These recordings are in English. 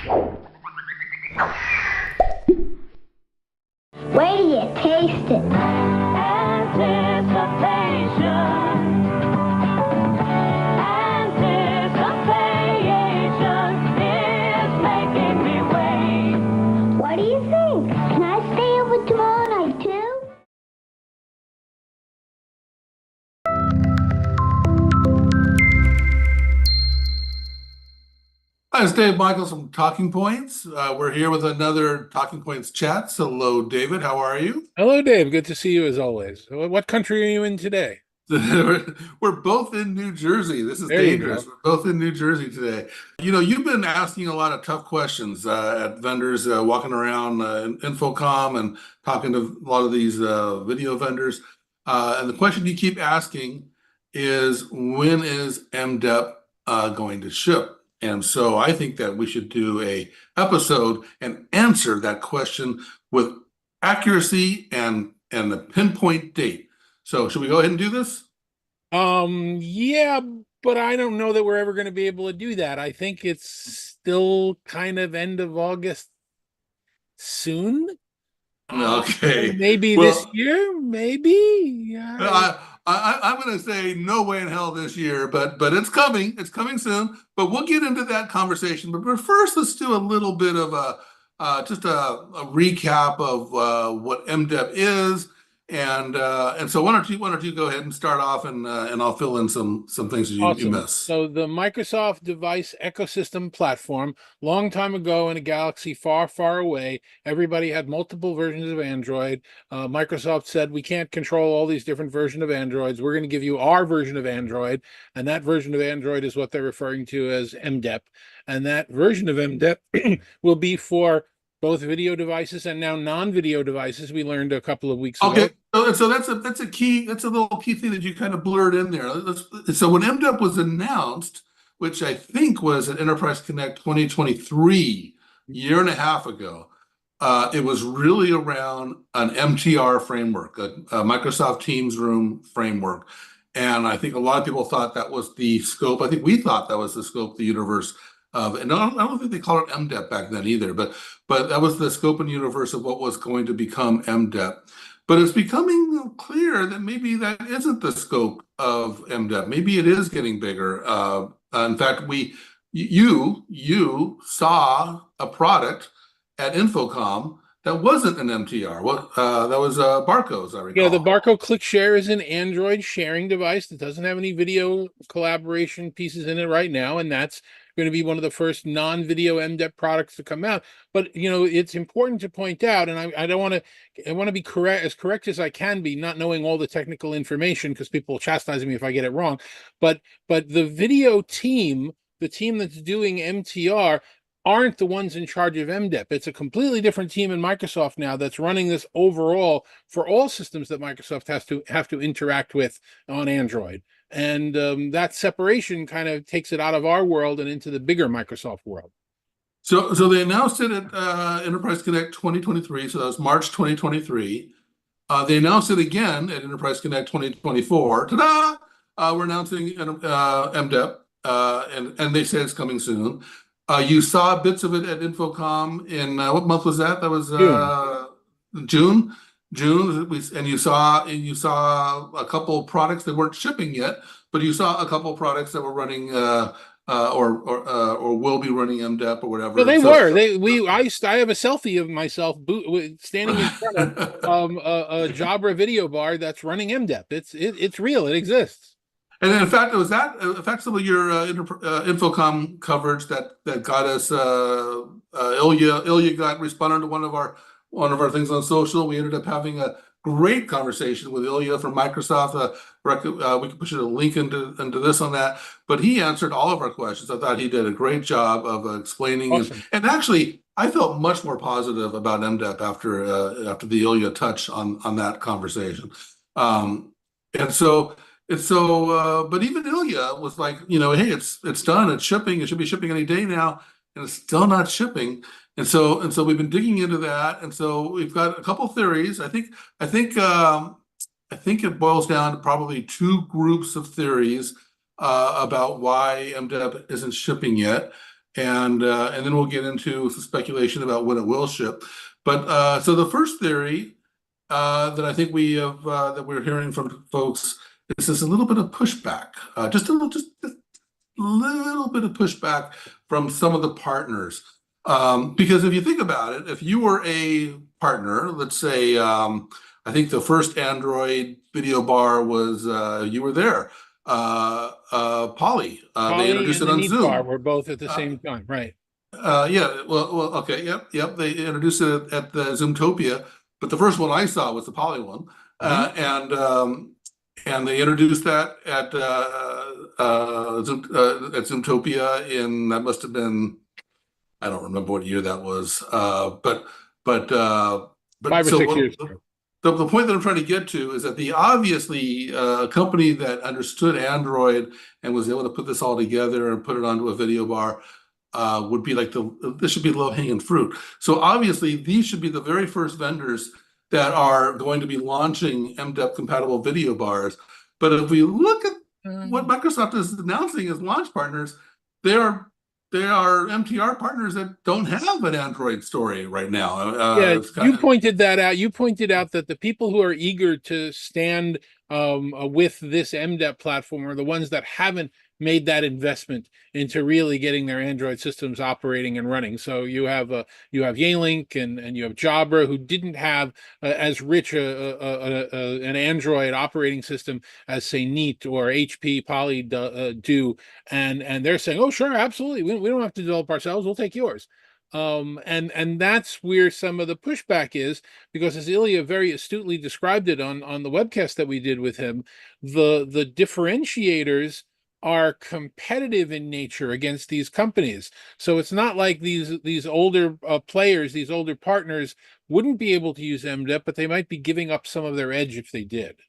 Wait till you taste it. What do you think? Can I stay over tomorrow night too? Hi, it's Dave Michels from Talking Points. We're here with another TalkingPointz Chatz. Hello, David. How are you? Hello, Dave. Good to see you as always. What country are you in today? We're both in New Jersey. This is There you dangerous. go. We're both in New Jersey today. You know, you've been asking a lot of tough questions at vendors, walking around in Infocom and talking to a lot of these video vendors. And the question you keep asking is, when is MDEP going to ship? And so I think that we should do a episode and answer that question with accuracy and the pinpoint date. So should we go ahead and do this? Yeah, but I don't know that we're ever going to be able to do that. I think it's still kind of end of August soon. Okay. Maybe this Well, year, maybe. Yeah. I'm going to say no way in hell this year, but it's coming. It's coming soon. But we'll get into that conversation. But first, let's do a little bit of a recap of what MDEP is, and so why don't you go ahead and start off, and I'll fill in some things that you Awesome. miss. So the Microsoft device ecosystem platform, long time ago in a galaxy far, far away, everybody had multiple versions of Android. Microsoft said, we can't control all these different versions of Androids. We're going to give you our version of Android. And that version of Android is what they're referring to as MDEP. And that version of MDEP will be for both video devices and now non-video devices. We learned a couple of weeks ago. Okay, so that's a little key thing that you kind of blurred in there. So when MDEP was announced, which I think was at Enterprise Connect 2023, year and a half ago, it was really around an MTR framework, a Microsoft Teams Room framework. And I think a lot of people thought that was the scope. I think we thought that was the scope, the universe of, and I don't think they called it MDEP back then either, but that was the scope and universe of what was going to become MDEP. But it's becoming clear that maybe that isn't the scope of MDEP. Maybe it is getting bigger. In fact, you saw a product at Infocom that wasn't an MTR. That was Barco's, I Yeah, the recall. Barco Click Share is an Android sharing device that doesn't have any video collaboration pieces in it right now, and that's going to be one of the first non-video MDEP products to come out. But it's important to point out, and I don't want to, I want to be correct as I can be, not knowing all the technical information because people will chastise me if I get it wrong. But the video team, the team that's doing MTR, aren't the ones in charge of MDEP. It's a completely different team in Microsoft now that's running this overall for all systems that Microsoft have to interact with on Android. And that separation kind of takes it out of our world and into the bigger Microsoft world. So they announced it at Enterprise Connect 2023. So that was March 2023. They announced it again at Enterprise Connect 2024. Ta-da! We're announcing MDEP, and they say it's coming soon. You saw bits of it at Infocom in what month was that? That was June. June. June. And you saw a couple of products that weren't shipping yet, but you saw a couple of products that were running or will be running MDEP or whatever. No, they So were. I have a selfie of myself standing in front of a Jabra video bar that's running MDEP. It's real. It exists. And then, in fact, it was that. In fact, some of your Infocom coverage that got us. Ilya got responded to one of our things on social. We ended up having a great conversation with Ilya from Microsoft. We can push a link into this on that. But he answered all of our questions. I thought he did a great job of explaining. Awesome. And actually, I felt much more positive about MDEP after the Ilya touch on that conversation. And so. But even Ilya was like, hey, it's done, it's shipping, it should be shipping any day now, and it's still not shipping. And so we've been digging into that, and so we've got a couple theories. I think it boils down to probably two groups of theories about why MDEP isn't shipping yet. and then we'll get into some speculation about when it will ship. But so the first theory that I think we have that we're hearing from folks is there's a little bit of pushback, just a little bit of pushback from some of the partners. Because if you think about it, if you were a partner, let's say, I think the first Android video bar was, you were there, Poly. They introduced and it the on Neat Bar Zoom. were both at the same time, right? Yeah, well, okay, yep. They introduced it at the Zoomtopia, but the first one I saw was the Poly one, and they introduced that at Zoomtopia in, that must have been, I don't remember what year that was, but 5 or 6 years ago. The point that I'm trying to get to is that the obviously company that understood Android and was able to put this all together and put it onto a video bar would be like this should be low-hanging fruit. So obviously these should be the very first vendors that are going to be launching MDEP compatible video bars. But if we look at what Microsoft is announcing as launch partners, they are MTR partners that don't have an Android story right now. Yeah, you pointed that out. You pointed out that the people who are eager to stand with this MDEP platform are the ones that haven't made that investment into really getting their Android systems operating and running. So you have Yealink and you have Jabra, who didn't have as rich an Android operating system as, say, Neat or HP Poly do, and they're saying, oh sure, absolutely, we don't have to develop ourselves, we'll take yours. And that's where some of the pushback is, because as Ilya very astutely described it on the webcast that we did with him, the differentiators are competitive in nature against these companies. So it's not like these older players, these older partners wouldn't be able to use MDEP, but they might be giving up some of their edge if they did.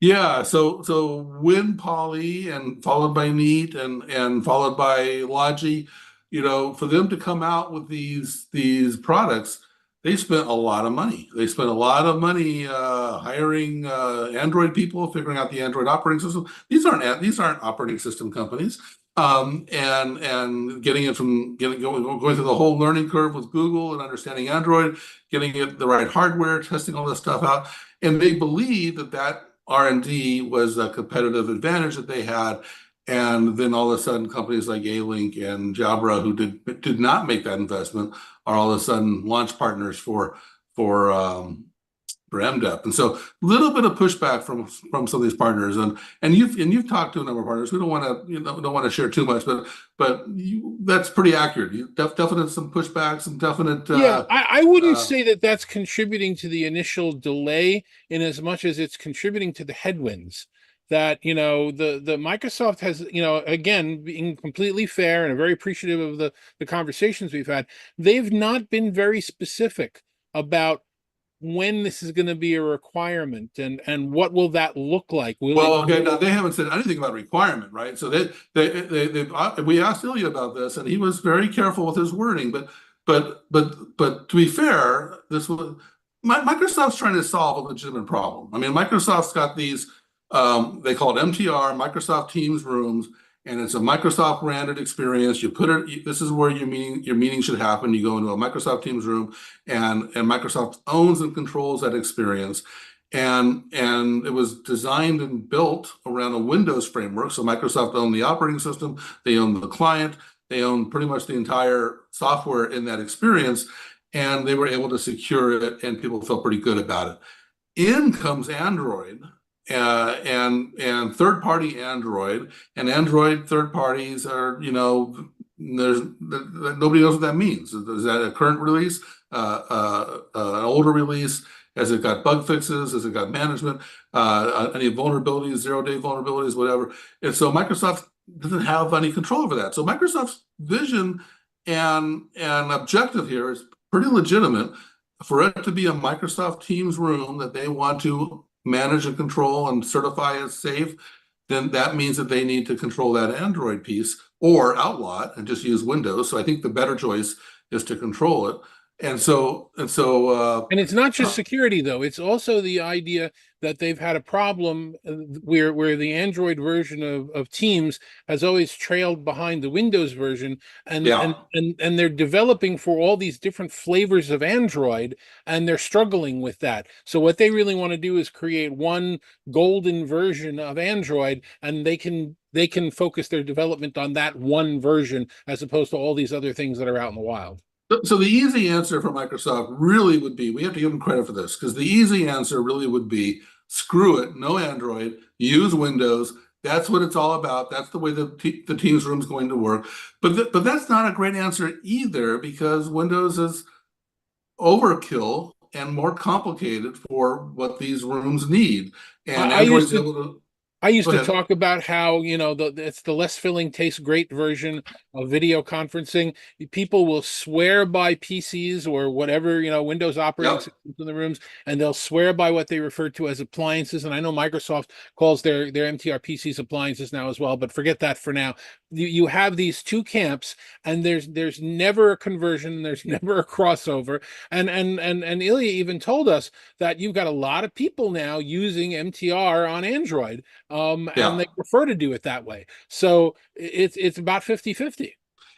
Yeah, so Win Poly and followed by Neat and followed by Logi, for them to come out with these products, they spent a lot of money. They spent a lot of money hiring Android people, figuring out the Android operating system. These aren't operating system companies, and getting it going through the whole learning curve with Google and understanding Android, getting it the right hardware, testing all this stuff out, and they believe that R&D was a competitive advantage that they had. And then all of a sudden, companies like A-Link and Jabra, who did not make that investment, are all of a sudden launch partners for MDEP. And so, a little bit of pushback from some of these partners. And you've talked to a number of partners. We don't want to share too much, but that's pretty accurate. Definite some pushback, some definite. Yeah, I wouldn't say that that's contributing to the initial delay in as much as it's contributing to the headwinds. That the Microsoft has, again, being completely fair and very appreciative of the conversations we've had, they've not been very specific about when this is going to be a requirement and what will that look like. Now they haven't said anything about requirement, right? So we asked Ilya about this, and he was very careful with his wording. But to be fair, Microsoft's trying to solve a legitimate problem. I mean, Microsoft's got these. They call it MTR, Microsoft Teams rooms, and it's a Microsoft branded experience. You put it. This is where your meeting should happen. You go into a Microsoft Teams room, and Microsoft owns and controls that experience. And it was designed and built around a Windows framework. So Microsoft owned the operating system, they own the client, they own pretty much the entire software in that experience, and they were able to secure it, and people felt pretty good about it. In comes Android. And third-party Android and Android third parties are, nobody knows what that means. Is that a current release, an older release? Has it got bug fixes? Has it got management? Any vulnerabilities, zero-day vulnerabilities, whatever? And so Microsoft doesn't have any control over that. So Microsoft's vision and objective here is pretty legitimate. For it to be a Microsoft Teams room that they want to manage and control and certify as safe, then that means that they need to control that Android piece or outlaw it and just use Windows. So I think the better choice is to control it. And it's not just security, though. It's also the idea that they've had a problem where the Android version of Teams has always trailed behind the Windows version, and they're developing for all these different flavors of Android, and they're struggling with that. So what they really want to do is create one golden version of Android, and they can focus their development on that one version as opposed to all these other things that are out in the wild. So the easy answer for Microsoft really would be, we have to give them credit for this, because the easy answer really would be, screw it, no Android, use Windows. That's what it's all about. That's the way the Teams room is going to work. But that's not a great answer either, because Windows is overkill and more complicated for what these rooms need. And Android's able to. I used to talk about how, it's the less filling, tastes great version of video conferencing. People will swear by PCs or whatever, Windows operating systems in the rooms, and they'll swear by what they refer to as appliances. And I know Microsoft calls their MTR PCs appliances now as well, but forget that for now. You have these two camps, and there's never a conversion, there's never a crossover. And Ilya even told us that you've got a lot of people now using MTR on Android. And they prefer to do it that way. So it's about 50-50.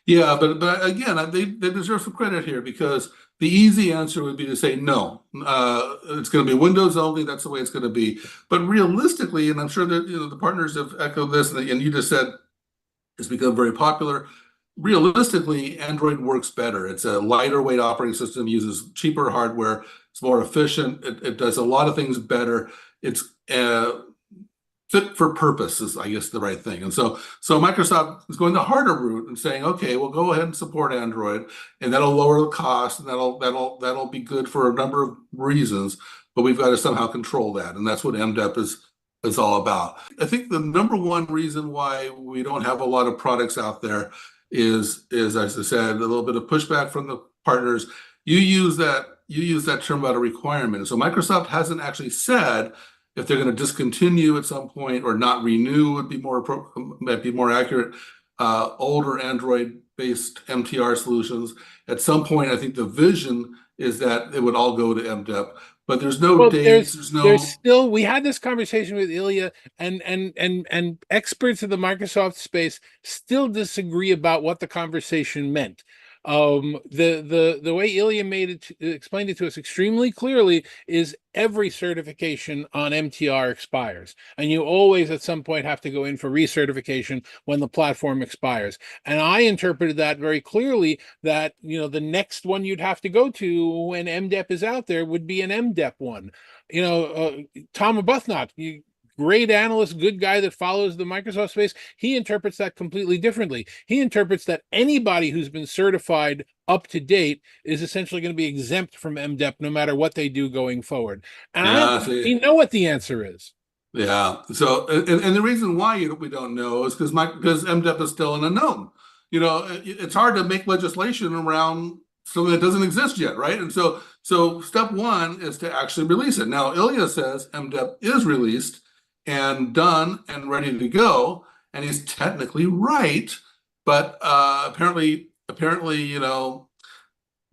Yeah, but again, they deserve some credit here, because the easy answer would be to say no. It's going to be Windows only. That's the way it's going to be. But realistically, and I'm sure that the partners have echoed this, and you just said it's become very popular. Realistically, Android works better. It's a lighter weight operating system, uses cheaper hardware. It's more efficient. It does a lot of things better. It's fit for purpose is, I guess, the right thing. And so Microsoft is going the harder route and saying, okay, we'll go ahead and support Android, and that'll lower the cost, and that'll be good for a number of reasons, but we've got to somehow control that. And that's what MDEP is all about. I think the number one reason why we don't have a lot of products out there is, as I said, a little bit of pushback from the partners. You use that term about a requirement. And so Microsoft hasn't actually said if they're going to discontinue at some point or not renew might be more accurate, older Android-based MTR solutions. At some point, I think the vision is that it would all go to MDEP, but there's no dates. There's still, we had this conversation with Ilya, and experts in the Microsoft space still disagree about what the conversation meant. The way Ilya explained it to us extremely clearly is every certification on MTR expires, and you always at some point have to go in for recertification when the platform expires. And I interpreted that very clearly, that the next one you'd have to go to when MDEP is out there would be an MDEP one. Tom Arbuthnot, great analyst, good guy that follows the Microsoft space, he interprets that completely differently. He interprets that anybody who's been certified up to date is essentially going to be exempt from MDEP no matter what they do going forward. And I don't know what the answer is. Yeah. So, and the reason why we don't know is because MDEP is still an unknown. It's hard to make legislation around something that doesn't exist yet, right? And so step one is to actually release it. Now, Ilya says MDEP is released and done and ready to go, and he's technically right, but apparently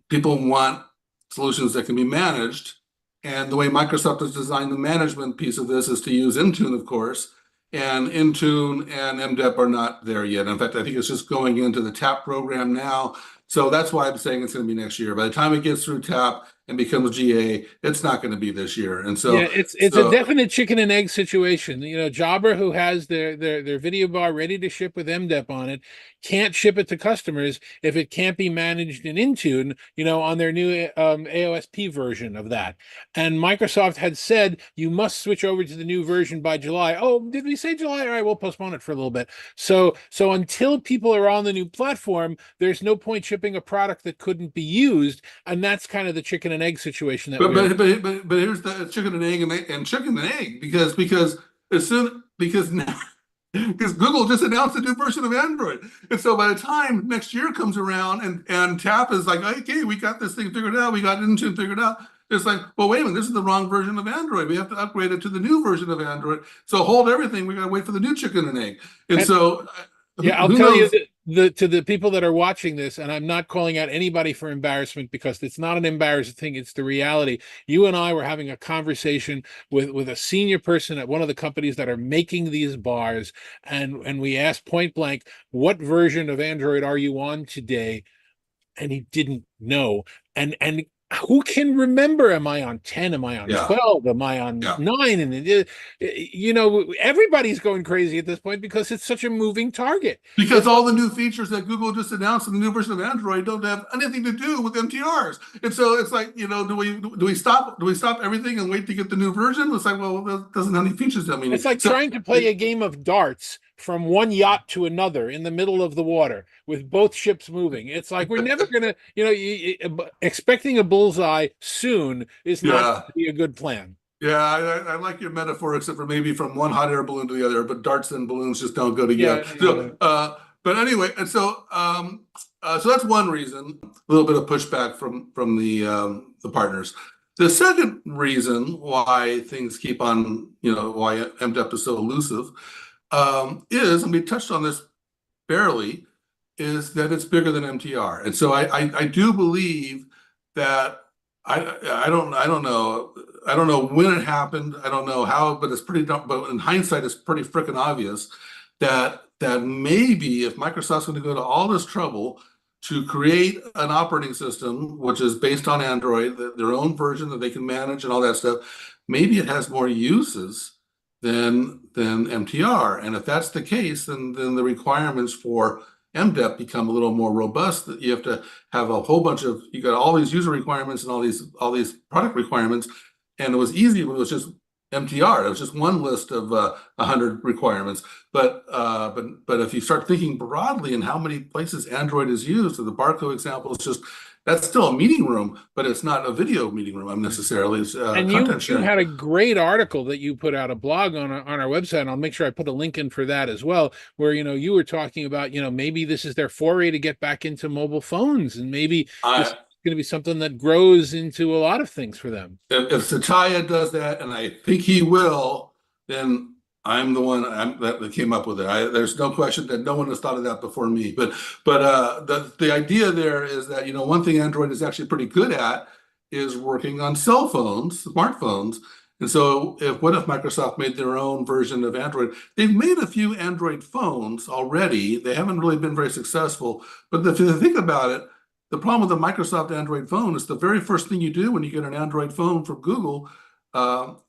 people want solutions that can be managed, and the way Microsoft has designed the management piece of this is to use Intune, of course, and Intune and MDEP are not there yet. In fact, I think it's just going into the TAP program now, so that's why I'm saying it's going to be next year. By the time it gets through TAP and becomes GA, it's not going to be this year. And so it's a definite chicken and egg situation. Jabra, who has their video bar ready to ship with MDEP on it, can't ship it to customers if it can't be managed in Intune, on their new AOSP version of that. And Microsoft had said you must switch over to the new version by July. Oh, did we say July? All right, we'll postpone it for a little bit. So until people are on the new platform, there's no point shipping a product that couldn't be used, and that's kind of the chicken and egg situation that but here's the chicken and egg and chicken and egg, because Google just announced a new version of Android, and so by the time next year comes around and TAP is like, okay, we got this thing figured out, we got Intune figured out, it's like, well, wait a minute, this is the wrong version of Android, we have to upgrade it to the new version of Android, so hold everything, we got to wait for the new chicken and egg. And so yeah, I'll tell you that to the people that are watching this, and I'm not calling out anybody for embarrassment because it's not an embarrassing thing, it's the reality. You and I were having a conversation with a senior person at one of the companies that are making these bars, and we asked point blank, what version of Android are you on today? And he didn't know. And who can remember? Am I on 10? Am I on Yeah. 12? Am I on Yeah. 9? And everybody's going crazy at this point because it's such a moving target. Because all the new features that Google just announced in the new version of Android don't have anything to do with MTRs. And so it's like, do we stop everything and wait to get the new version? It's like, well, that doesn't have any features. I mean, It's like trying to play a game of darts from one yacht to another in the middle of the water with both ships moving. It's like we're never going to, expecting a bullseye soon is not going to be a good plan. Yeah, I like your metaphor, except for maybe from one hot air balloon to the other, but darts and balloons just don't go together. Yeah. So, but anyway, and so that's one reason, a little bit of pushback from the partners. The second reason why things keep on, why MDEP is so elusive, is, and we touched on this barely, is that it's bigger than MTR. And so I do believe that I don't know when it happened. I don't know how, but but in hindsight, it's pretty freaking obvious that maybe if Microsoft's going to go to all this trouble to create an operating system which is based on Android, their own version that they can manage and all that stuff, maybe it has more uses than MTR. And if that's the case, then the requirements for MDEP become a little more robust. That you have to have a whole bunch of, you got all these user requirements and all these product requirements. And it was easy when it was just MTR. It was just one list of 100 requirements. But if you start thinking broadly in how many places Android is used, so the barcode example is just, that's still a meeting room, but it's not a video meeting room necessarily. It's and content you sharing. had a great article that you put out, a blog on our website, and I'll make sure I put a link in for that as well, where you were talking about maybe this is their foray to get back into mobile phones, and maybe this is going to be something that grows into a lot of things for them. If Satya does that, and I think he will, then I'm the one that came up with it. There's no question that no one has thought of that before me. But the idea there is that one thing Android is actually pretty good at is working on cell phones, smartphones. And so what if Microsoft made their own version of Android? They've made a few Android phones already. They haven't really been very successful. But if you think about it, the problem with the Microsoft Android phone is the very first thing you do when you get an Android phone from Google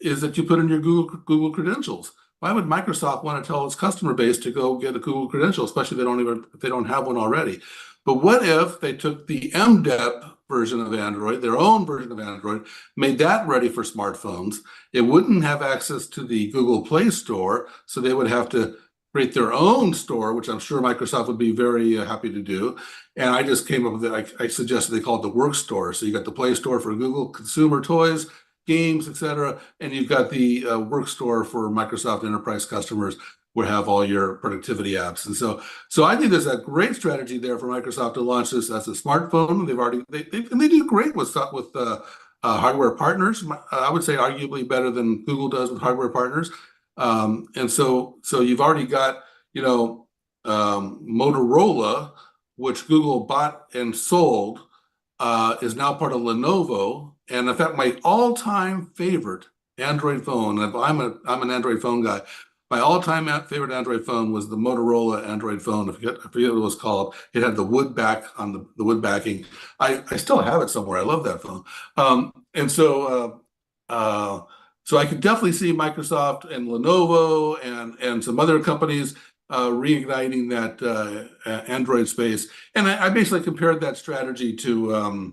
is that you put in your Google credentials. Why would Microsoft want to tell its customer base to go get a Google credential, especially if they don't have one already? But what if they took the MDEP version of Android, their own version of Android, made that ready for smartphones? It wouldn't have access to the Google Play Store, so they would have to create their own store, which I'm sure Microsoft would be very happy to do. And I just came up with it. I suggested they call it the Work Store. So you got the Play Store for Google consumer toys, games, etc., and you've got the Work Store for Microsoft Enterprise customers, where have all your productivity apps. And so I think there's a great strategy there for Microsoft to launch this as a smartphone. They do great with hardware partners. I would say arguably better than Google does with hardware partners. And so you've already got Motorola, which Google bought and sold, is now part of Lenovo. And in fact, my all-time favorite Android phone, and I'm an Android phone guy, my all-time favorite Android phone was the Motorola Android phone. I forget what it was called. It had the wood back on the wood backing. I still have it somewhere. I love that phone. And so I could definitely see Microsoft and Lenovo and some other companies reigniting that Android space. And I basically compared that strategy to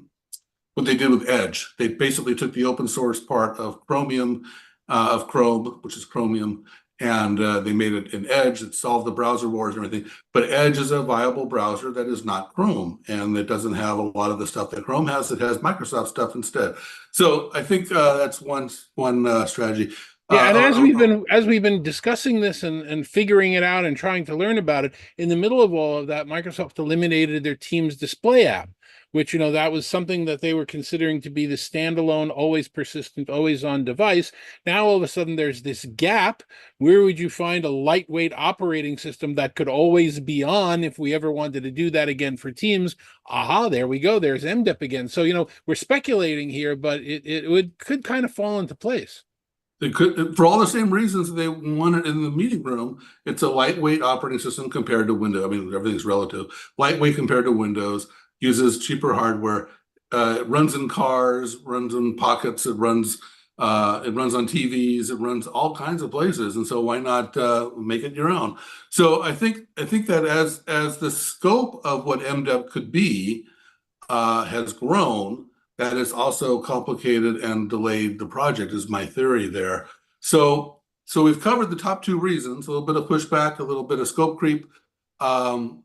what they did with Edge. They basically took the open source part of Chromium, of Chrome, which is Chromium, and they made it in Edge that solved the browser wars and everything. But Edge is a viable browser that is not Chrome, and it doesn't have a lot of the stuff that Chrome has. It has Microsoft stuff instead. So I think that's one strategy. Yeah, and as we've been discussing this and figuring it out and trying to learn about it, in the middle of all of that, Microsoft eliminated their Teams display app, which, that was something that they were considering to be the standalone, always persistent, always on device. Now, all of a sudden, there's this gap. Where would you find a lightweight operating system that could always be on if we ever wanted to do that again for Teams? Aha, there we go. There's MDEP again. So, we're speculating here, but could kind of fall into place. It could, for all the same reasons they wanted in the meeting room. It's a lightweight operating system compared to Windows. I mean, everything's relative. Lightweight compared to Windows, uses cheaper hardware. It runs in cars, runs in pockets. It runs on TVs. It runs all kinds of places. And so why not make it your own? So I think that as the scope of what MDEP could be has grown, that has also complicated and delayed the project, is my theory there. So we've covered the top two reasons: a little bit of pushback, a little bit of scope creep, and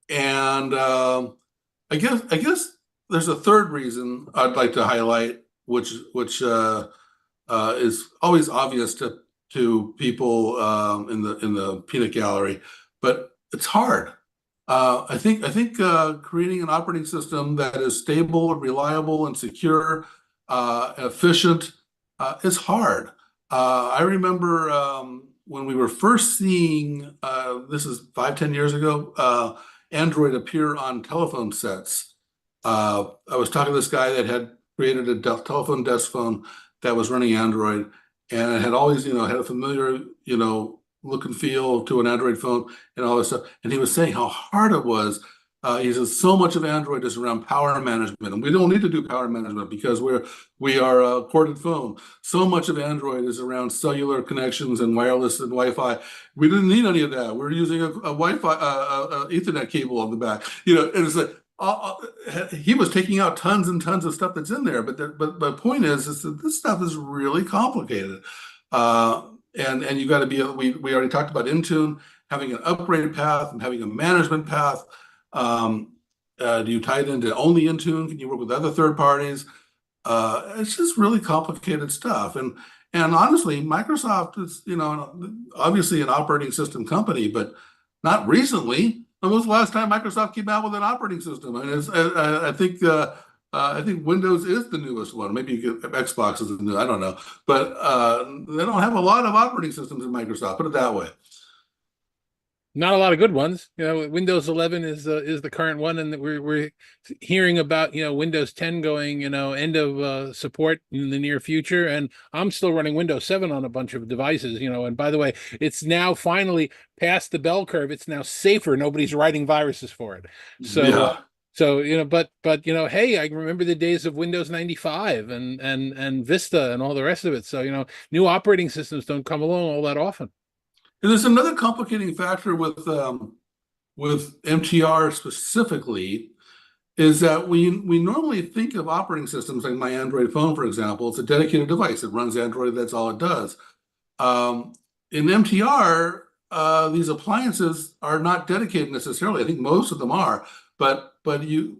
I guess there's a third reason I'd like to highlight, which is always obvious to people in the peanut gallery, but it's hard. I think creating an operating system that is stable, reliable, and secure, efficient, is hard. I remember when we were first seeing, this is 5-10 years ago, Android appear on telephone sets. I was talking to this guy that had created a telephone desk phone that was running Android, and it had always, had a familiar, look and feel to an Android phone and all this stuff. And he was saying how hard it was. He says so much of Android is around power management, and we don't need to do power management because we are a corded phone. So much of Android is around cellular connections and wireless and Wi-Fi. We didn't need any of that. We're using a Wi-Fi, Ethernet cable on the back. And it's like he was taking out tons and tons of stuff that's in there. But my point is that this stuff is really complicated. And you got to be, we already talked about Intune, having an upgrade path and having a management path. Do you tie it into only Intune? Can you work with other third parties? It's just really complicated stuff. And honestly, Microsoft is, obviously an operating system company, but not recently. When was the last time Microsoft came out with an operating system? And I think Windows is the newest one. Maybe Xbox is the new. I don't know, but they don't have a lot of operating systems in Microsoft. Put it that way. Not a lot of good ones. Windows 11 is the current one, and we're hearing about Windows 10 going end of support in the near future. And I'm still running Windows 7 on a bunch of devices. And by the way, it's now finally past the bell curve. It's now safer. Nobody's writing viruses for it. So. Yeah. But hey, I remember the days of Windows 95 and Vista and all the rest of it. So, new operating systems don't come along all that often. And there's another complicating factor with MTR specifically, is that we normally think of operating systems like my Android phone, for example. It's a dedicated device. It runs Android. That's all it does. In MTR, these appliances are not dedicated necessarily. I think most of them are. But you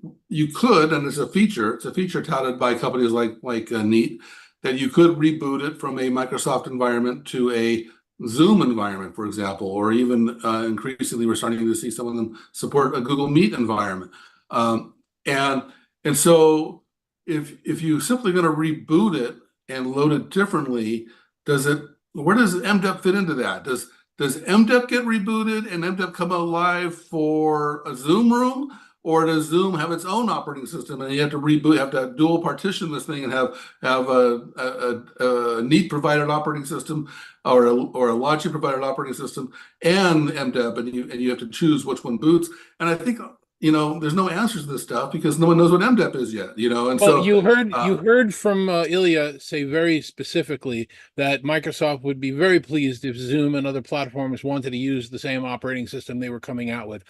could, and it's a feature touted by companies like Neat, that you could reboot it from a Microsoft environment to a Zoom environment, for example, or even increasingly we're starting to see some of them support a Google Meet environment. And so if you simply going to reboot it and load it differently, where does MDEP fit into that? Does MDEP get rebooted and MDEP come alive for a Zoom room? Or does Zoom have its own operating system and you have to reboot, have to dual partition this thing and have a Neat provided operating system or a Logi provided operating system and MDEP, and you have to choose which one boots? And I think there's no answers to this stuff because no one knows what MDEP is yet. And well, so you heard from Ilya say very specifically that Microsoft would be very pleased if Zoom and other platforms wanted to use the same operating system they were coming out with.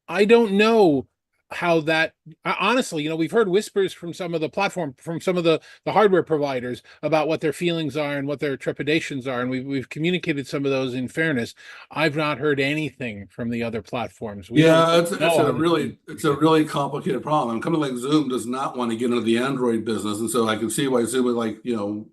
I don't know how that, honestly, we've heard whispers from some of the hardware providers about what their feelings are and what their trepidations are, and we've communicated some of those in fairness. I've not heard anything from the other platforms. It's a really complicated problem. And a company like Zoom does not want to get into the Android business, and so I can see why Zoom is like, we don't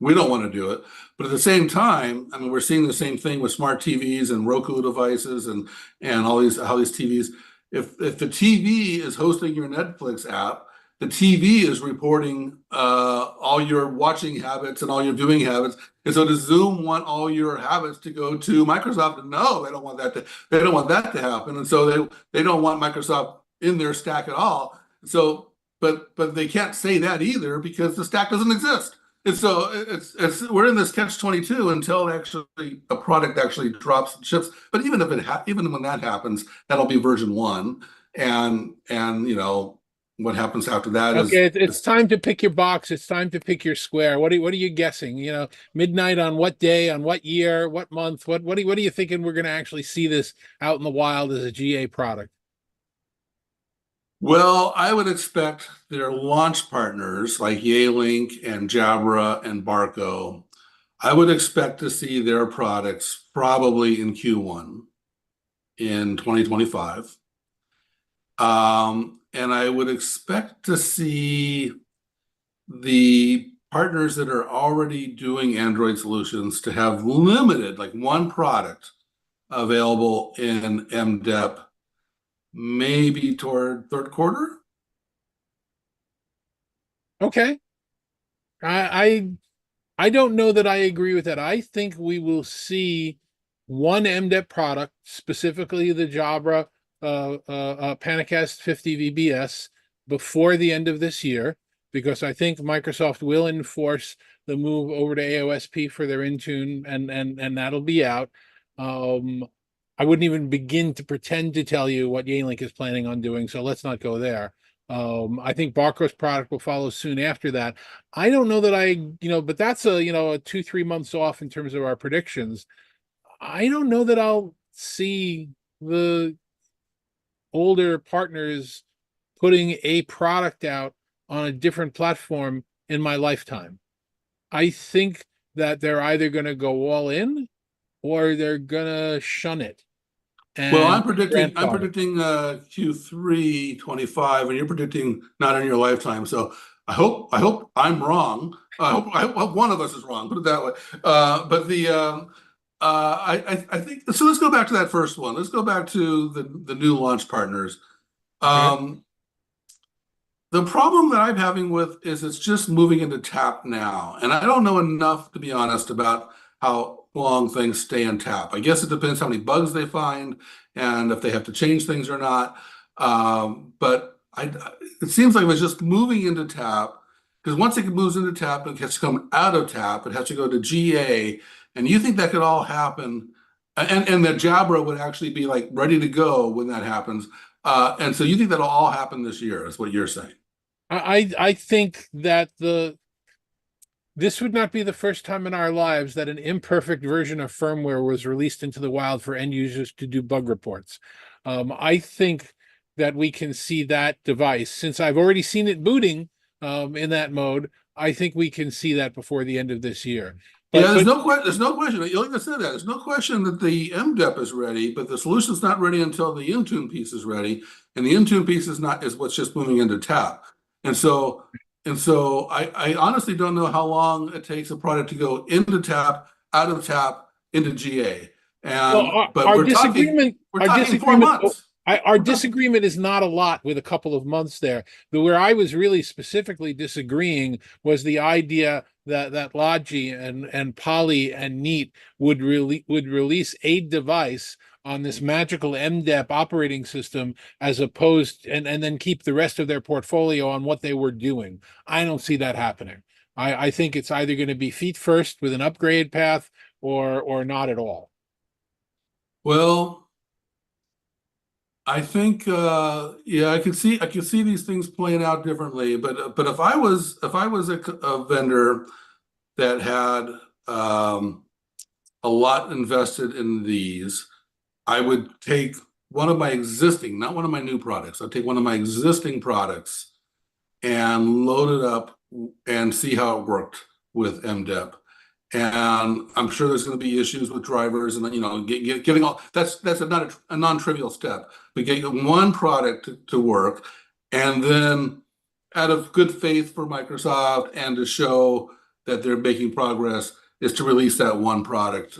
want to do it. But at the same time, I mean, we're seeing the same thing with smart TVs and Roku devices and how these TVs. if the TV is hosting your Netflix app, the TV is reporting all your watching habits and all your viewing habits. And so does Zoom want all your habits to go to Microsoft? No, they don't want that to happen. And so they don't want Microsoft in their stack at all. So but they can't say that either because the stack doesn't exist. And so it's we're in this catch-22 until actually a product actually drops and ships. But even when that happens, that'll be version 1, and what happens after that is Okay, it's time to pick your box. It's time to pick your square. What are you guessing? Midnight on what day, on what year, what month? What are you thinking we're going to actually see this out in the wild as a GA product? Well, I would expect their launch partners like Yealink and Jabra and Barco. I would expect to see their products probably in Q1 in 2025. And I would expect to see the partners that are already doing Android solutions to have limited, like one product available in MDEP, maybe toward third quarter. Okay. I don't know that I agree with that. I think we will see one MDEP product, specifically the Jabra Panicast 50 VBS, before the end of this year, because I think Microsoft will enforce the move over to AOSP for their Intune, and that'll be out. I wouldn't even begin to pretend to tell you what Yealink is planning on doing, so let's not go there. I think Barco's product will follow soon after that. I don't know that but that's a 2-3 months off in terms of our predictions. I don't know that I'll see the older partners putting a product out on a different platform in my lifetime. I think that they're either going to go all in or they're going to shun it. Well, I'm predicting Q3 25, and you're predicting not in your lifetime. So I hope I'm wrong. I hope one of us is wrong. Put it that way. I think so. Let's go back to that first one. Let's go back to the new launch partners. Okay. The problem that I'm having with is it's just moving into tap now, and I don't know enough, to be honest, about how long things stay in tap. I guess it depends how many bugs they find and if they have to change things or not. But it seems like it's just moving into tap, because once it moves into tap, it has to come out of tap. It has to go to GA, and you think that could all happen, and that Jabra would actually be like ready to go when that happens. And so you think that'll all happen this year, is what you're saying? I think that this would not be the first time in our lives that an imperfect version of firmware was released into the wild for end users to do bug reports. I think that we can see that device, since I've already seen it booting in that mode. I think we can see that before the end of this year. There's no question. Like I said, there's no question that the MDEP is ready, but the solution's not ready until the Intune piece is ready, and the Intune piece is what's just moving into tap. And so I honestly don't know how long it takes a product to go into tap, out of tap, into GA. We're talking 4 months. Our disagreement is not a lot, with a couple of months there. Where I was really specifically disagreeing was the idea that Logi and Poly and Neat would release a device on this magical MDEP operating system, as opposed and then keep the rest of their portfolio on what they were doing. I don't see that happening. I think it's either going to be feet first with an upgrade path or not at all. Well, I think I could see these things playing out differently, but if I was a vendor that had a lot invested in these, I would take one of my existing, not one of my new products. I'd take one of my existing products and load it up and see how it worked with MDEP. And I'm sure there's going to be issues with drivers, and getting all that's not a non-trivial step. But getting one product to work, and then out of good faith for Microsoft and to show that they're making progress, is to release that one product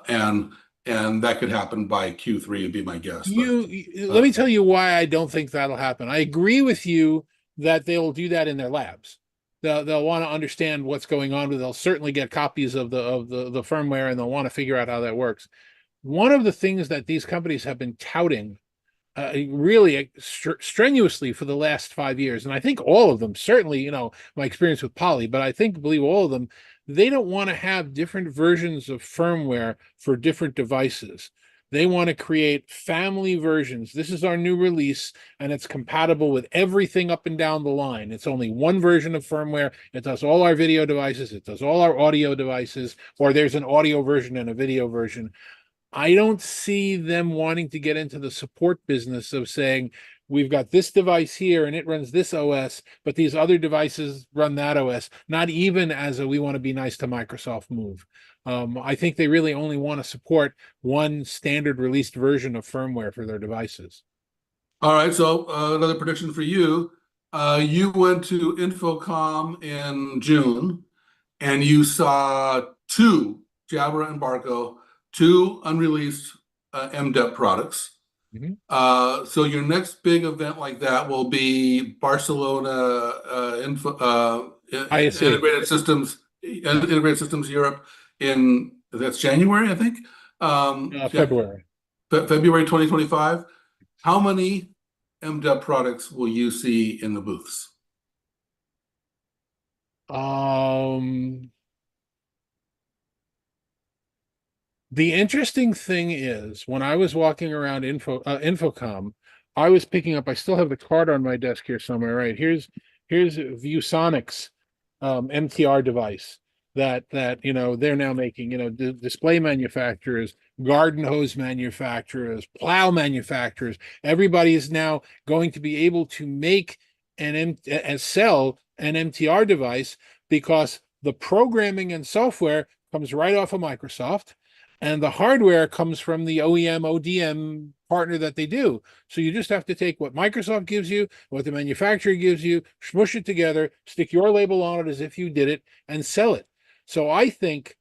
and and that could happen by Q3 would be my guess. Let me tell you why I don't think that'll happen. I agree with you that they'll do that in their labs. They'll want to understand what's going on, but they'll certainly get copies of the firmware, and they'll want to figure out how that works. One of the things that these companies have been touting really strenuously for the last 5 years, and I think all of them, certainly, my experience with Poly, but I believe all of them, they don't want to have different versions of firmware for different devices. They want to create family versions. This is our new release, and it's compatible with everything up and down the line. It's only one version of firmware. It does all our video devices. It does all our audio devices, or there's an audio version and a video version. I don't see them wanting to get into the support business of saying, we've got this device here and it runs this OS, but these other devices run that OS, not even as a we want to be nice to Microsoft move. I think they really only want to support one standard released version of firmware for their devices. All right, so another prediction for you. You went to Infocom in June, and you saw two, Jabra and Barco, two unreleased MDEP products. So your next big event like that will be Barcelona Integrated Systems Europe that's January, I think. February. February 2025. How many MDEP products will you see in the booths? The interesting thing is, when I was walking around Infocom, I was picking up, I still have the card on my desk here somewhere, right? Here's ViewSonic's MTR device that they're now making, display manufacturers, garden hose manufacturers, plow manufacturers. Everybody is now going to be able to make and sell an MTR device, because the programming and software comes right off of Microsoft, and the hardware comes from the OEM, ODM partner that they do. So you just have to take what Microsoft gives you, what the manufacturer gives you, smush it together, stick your label on it as if you did it, and sell it. So I think,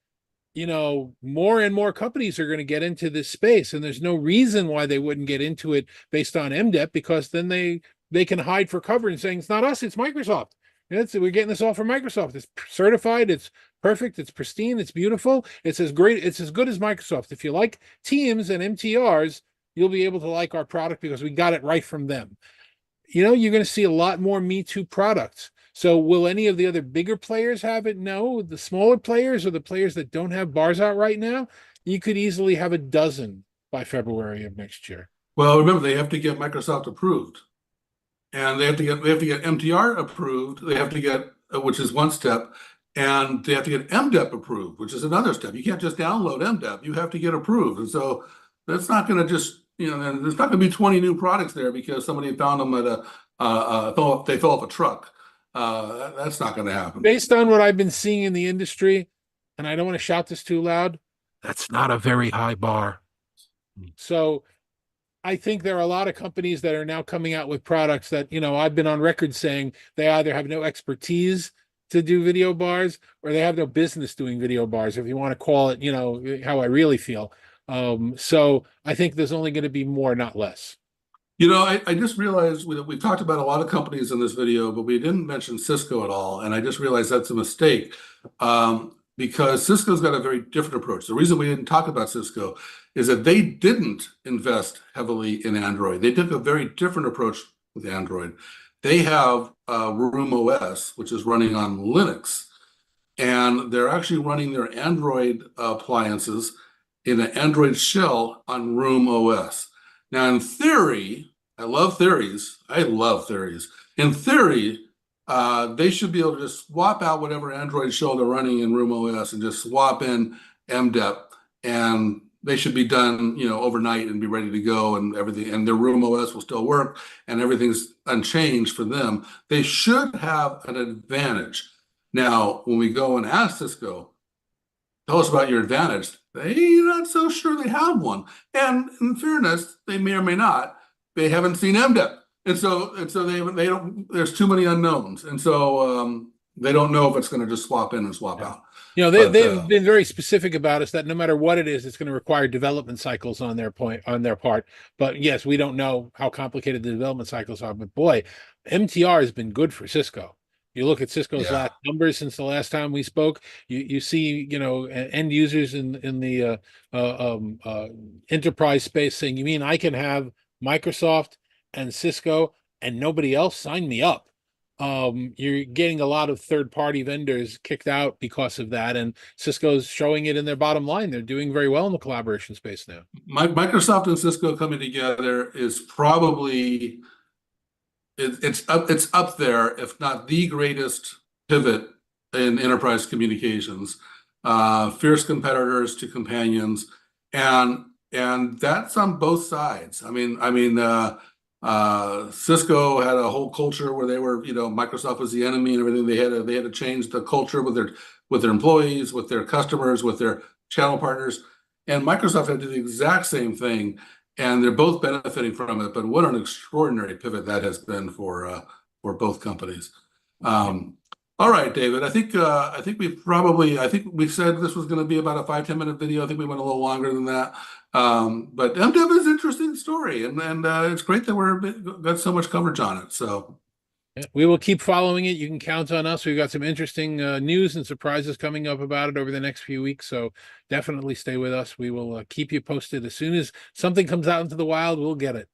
more and more companies are going to get into this space, and there's no reason why they wouldn't get into it based on MDEP, because then they can hide for cover and saying, it's not us, it's Microsoft. We're getting this all from Microsoft. It's certified, it's perfect, it's pristine, it's beautiful, it's as great, it's as good as Microsoft. If you like Teams and MTRs, you'll be able to like our product because we got it right from them. You're going to see a lot more Me Too products. So will any of the other bigger players have it? No. The smaller players, or the players that don't have bars out right now, you could easily have a dozen by February of next year. Well, remember, they have to get Microsoft approved, and they have to get MTR approved. They have to get, which is one step, and they have to get MDEP approved, which is another step. You can't just download MDEP. You have to get approved. And so that's not going to just, there's not going to be 20 new products there because somebody found them at they fell off a truck. That's not going to happen. Based on what I've been seeing in the industry, and I don't want to shout this too loud, that's not a very high bar. So I think there are a lot of companies that are now coming out with products that, I've been on record saying they either have no expertise to do video bars, or they have no business doing video bars, if you want to call it, how I really feel. So I think there's only going to be more, not less. I just realized we've talked about a lot of companies in this video, but we didn't mention Cisco at all. And I just realized that's a mistake, because Cisco's got a very different approach. The reason we didn't talk about Cisco is that they didn't invest heavily in Android. They took a very different approach with Android. They have Room OS, which is running on Linux, and they're actually running their Android appliances in an Android shell on Room OS. Now, in theory, I love theories. In theory, they should be able to just swap out whatever Android shell they're running in Room OS and just swap in MDEP, and they should be done, overnight and be ready to go, and everything. And their Room OS will still work, and everything's unchanged for them. They should have an advantage. Now, when we go and ask Cisco, tell us about your advantage, they're not so sure they have one. And in fairness, they may or may not. They haven't seen MDEP, and so they don't. There's too many unknowns. And so They don't know if it's going to just swap in and swap out. You know, But, they've been very specific about us that no matter what it is, it's going to require development cycles on their part. But yes, we don't know how complicated the development cycles are. But boy, MTR has been good for Cisco. You look at Cisco's last numbers since the last time we spoke. You see, you know, end users in the enterprise space saying, "You mean I can have Microsoft and Cisco and nobody else? Sign me up." You're getting a lot of third-party vendors kicked out because of that, and Cisco's showing it in their bottom line. They're doing very well in the collaboration space now. Microsoft and Cisco coming together is probably it's up there, if not the greatest pivot in enterprise communications. Fierce competitors to companions, and that's on both sides. I mean, Cisco had a whole culture where they were, you know, Microsoft was the enemy and everything. They had to change the culture with their employees, with their customers, with their channel partners, and Microsoft had to do the exact same thing, and they're both benefiting from it. But what an extraordinary pivot that has been for both companies. All right, David. I think we said this was going to be about a 5-10 minute video. I think we went a little longer than that. But MDEP is an interesting story, and it's great that we're got so much coverage on it. So we will keep following it. You can count on us. We've got some interesting news and surprises coming up about it over the next few weeks. So definitely stay with us. We will keep you posted as soon as something comes out into the wild. We'll get it.